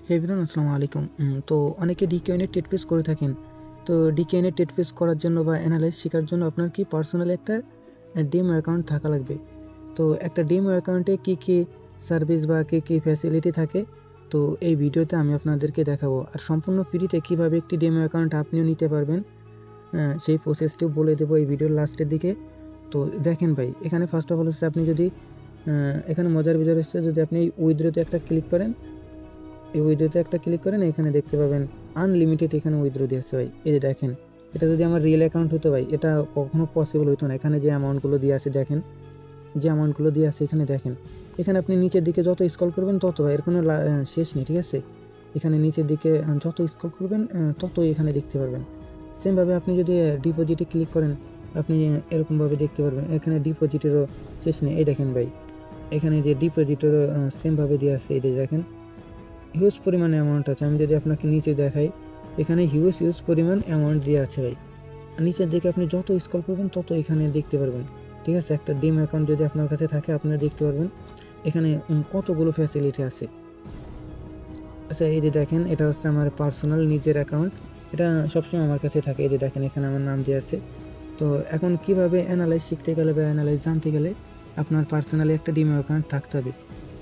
হে everyone, আসসালামু আলাইকুম। তো অনেকে ডিকিউএনএ টেট ফেস করে থাকেন। তো ডিকিউএনএ টেট ফেস করার জন্য বা অ্যানালাইজ শেখার জন্য আপনার কি পার্সোনালি একটা ডেমো অ্যাকাউন্ট থাকা লাগবে। তো একটা ডেমো অ্যাকাউন্টে কী সার্ভিস বা কী ফ্যাসিলিটি থাকে, তো এই ভিডিওতে আমি আপনাদেরকে দেখাবো। আর সম্পূর্ণ ফ্রিতে কীভাবে একটি ডেমো অ্যাকাউন্ট আপনিও নিতে পারবেন সেই প্রসেসটিও বলে দেবো এই ভিডিওর লাস্টের দিকে। তো দেখেন ভাই, এখানে ফার্স্ট অফ অল হচ্ছে আপনি যদি এখানে মজার বিষয় হচ্ছে, যদি আপনি উইথড্রোতে একটা ক্লিক করেন, এই উইথড্রোতে একটা ক্লিক করেন, এখানে দেখতে পাবেন আনলিমিটেড এখানে উইথড্রো দিয়েছে ভাই। এই যে দেখেন, এটা যদি আমার রিয়েল অ্যাকাউন্ট হতো ভাই, এটা কখনো পসিবল হতো না। এখানে যে অ্যামাউন্টগুলো দিয়ে আছে দেখেন, যে অ্যামাউন্টগুলো দিয়ে আছে এখানে দেখেন। এখানে আপনি নিচের দিকে যত স্ক্রল করবেন তত ভাই, এর কোনো শেষ নেই, ঠিক আছে। এখানে নিচের দিকে যত স্ক্রল করবেন ততই এখানে দেখতে পারবেন। সেমভাবে আপনি যদি ডিপোজিটে ক্লিক করেন, আপনি এরকমভাবে দেখতে পারবেন এখানে ডিপোজিটেরও শেষ নেই। এই দেখেন ভাই, এখানে যে ডিপোজিটেরও সেমভাবে দিয়ে আছে, এই দেখেন হিউজ পরিমাণ অ্যামাউন্ট আছে। আমি যদি আপনাকে নিচে দেখাই, এখানে হিউজ পরিমাণ অ্যামাউন্ট দিয়ে আছে ভাই। নিচের দিকে আপনি যত স্ক্রল করবেন তত এখানে দেখতে পারবেন, ঠিক আছে। একটা ডিম অ্যাকাউন্ট যদি আপনার কাছে থাকে, আপনারা দেখতে পারবেন এখানে কতগুলো ফ্যাসিলিটি আছে। আচ্ছা, এই যে দেখেন, এটা হচ্ছে আমার পার্সোনাল নিজের অ্যাকাউন্ট, এটা সবসময় আমার কাছে থাকে। এই যে দেখেন, এখানে আমার নাম দিয়ে আছে। তো এখন কিভাবে অ্যানালাইজ শিখতে গেলে বা অ্যানালাইজ জানতে গেলে আপনার পার্সোনালি একটা ডিমো অ্যাকাউন্ট থাকতে হবে।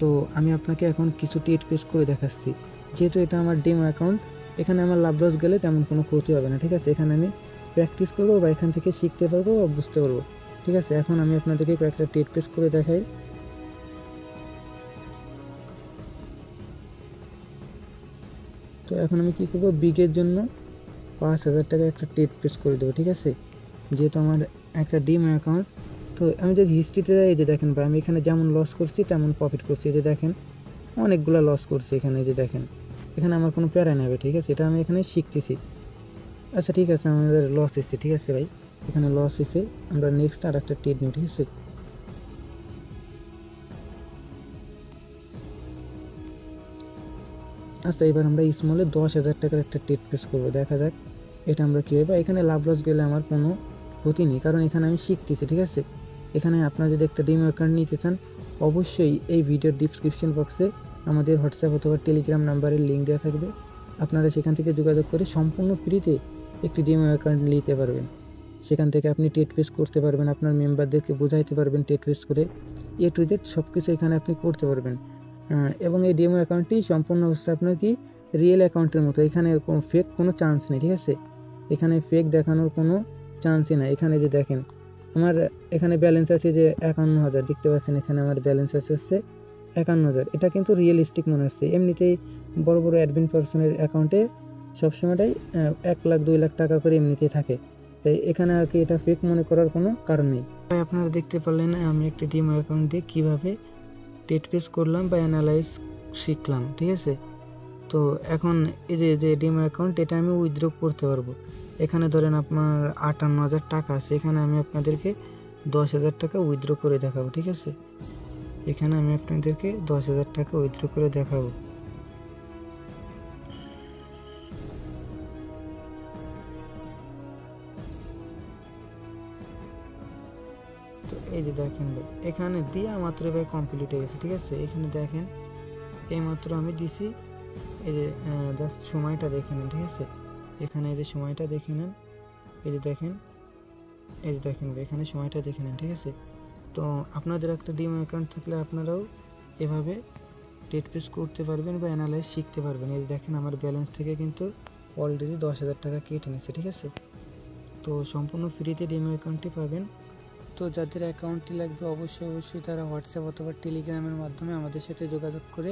তো আমি আপনাকে এখন কিছু টেট ফেস করে দেখাচ্ছি। যেহেতু এটা আমার ডিমো অ্যাকাউন্ট, এখানে আমার লাভ লস গেলে তেমন কোনো ক্ষতি হবে না, ঠিক আছে। এখানে আমি প্র্যাকটিস করবো বা এখান থেকে শিখতে পারবো বা বুঝতে পারবো, ঠিক আছে। এখন আমি আপনাদেরকে কয়েকটা টেট ফেস করে দেখাই। তো এখন আমি কী করবো, বিগের জন্য 5,000 টাকা একটা টেট ফেস করে দেবো, ঠিক আছে। যেহেতু আমার একটা ডিমো অ্যাকাউন্ট, তো আমি যদি হিস্ট্রিতে যাই, এই যে দেখেন ভাই, আমি এখানে যেমন লস করছি তেমন প্রফিট করছি। এই যে দেখেন, অনেকগুলো লস করছি এখানে। এই যে দেখেন, এখানে আমার কোনো প্যারা নেবে, ঠিক আছে। এটা আমি এখানে শিখতেছি। আচ্ছা ঠিক আছে, আমাদের লস এসছে, ঠিক আছে ভাই, এখানে লস হয়েছে। আমরা নেক্সট আর একটা টেট নিই, ঠিক আছে। আচ্ছা, এবার আমরা স্মলে 10,000 টাকার একটা টেট ফেস করবো, দেখা যাক এটা আমরা কী হবে। এখানে লাভ লস গেলে আমার কোনো ক্ষতি নেই, কারণ এখানে আমি শিখতেছি, ঠিক আছে। এখানে আপনারা যদি একটা ডিমো অ্যাকাউন্ট নিতে চান, অবশ্যই এই ভিডিওর ডিসক্রিপশন বক্সে আমাদের হোয়াটসঅ্যাপ অথবা টেলিগ্রাম নাম্বারের লিঙ্ক দেওয়া থাকবে। আপনারা সেখান থেকে যোগাযোগ করে সম্পূর্ণ ফ্রিতে একটি ডিমো অ্যাকাউন্ট নিতে পারবেন। সেখান থেকে আপনি টেট ফেস করতে পারবেন, আপনার মেম্বারদেরকে বোঝাইতে পারবেন টেট ফেস করে, এ টু জেড সব কিছু এখানে আপনি করতে পারবেন। এবং এই ডিমো অ্যাকাউন্টটি সম্পূর্ণ হচ্ছে আপনার কি রিয়েল অ্যাকাউন্টের মতো। এখানে ফেক কোনো চান্স নেই, ঠিক আছে। এখানে ফেক দেখানোর কোনো চান্সই না। এখানে যে দেখেন, আমার এখানে ব্যালেন্স আছে যে 51,000, দেখতে পাচ্ছেন এখানে আমার ব্যালেন্স আছে হচ্ছে 51,000। এটা কিন্তু রিয়েলিস্টিক মনে হচ্ছে। এমনিতেই বড় অ্যাডমিন পার্সনের অ্যাকাউন্টে সবসময়টাই 1 লাখ 2 লাখ টাকা করে এমনিতেই থাকে। তাই এখানে আর কি এটা ফেক মনে করার কোনো কারণ নেই। তাই আপনারা দেখতে পারলেন আমি একটা ডিমো অ্যাকাউন্ট দিয়ে কীভাবে টেট ফেস করলাম বা অ্যানালাইজ শিখলাম, ঠিক আছে। তো এখন এই যে ডিমো অ্যাকাউন্ট, এটা আমি উইথড্র করতে পারবো। এখানে ধরেন আপনার 58,000 টাকা আছে, এখানে আমি আপনাদেরকে 10,000 টাকা উইথড্র করে দেখাবো, ঠিক আছে। এখানে আমি আপনাদেরকে 10,000 টাকা উইথড্র করে দেখাবো। তো এই যে দেখেন ভাই, এখানে দিয়া মাত্র ভাই কমপ্লিট হয়ে গেছে, ঠিক আছে। এখানে দেখেন, এই মাত্র আমি দিছি। এই যে জাস্ট সময়টা দেখে নেন, ঠিক আছে। এখানে এই যে সময়টা দেখে নেন, এই যে দেখেন, এই যে দেখেন ভাই, এখানে সময়টা দেখে নেন, ঠিক আছে। তো আপনাদের একটা ডিমো অ্যাকাউন্ট থাকলে আপনারাও এভাবে টেট ফেস করতে পারবেন বা অ্যানালাইজ শিখতে পারবেন। এই দেখেন, আমার ব্যালেন্স থেকে কিন্তু অলরেডি 10,000 টাকা কেটে নিচ্ছে, ঠিক আছে। তো সম্পূর্ণ ফ্রিতে ডিমো অ্যাকাউন্টটি পাবেন। তো যাদের অ্যাকাউন্টটি লাগবে, অবশ্যই তারা হোয়াটসঅ্যাপ অথবা টেলিগ্রামের মাধ্যমে আমাদের সাথে যোগাযোগ করে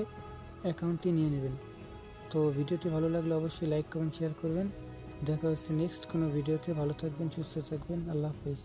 অ্যাকাউন্টটি নিয়ে নেবেন। তো ভিডিওটি ভালো লাগলে অবশ্যই লাইক কমেন্ট শেয়ার করবেন। দেখা হচ্ছে নেক্সট কোনো ভিডিওতে। ভালো থাকবেন, সুস্থ থাকবেন, আল্লাহ হাফেজ।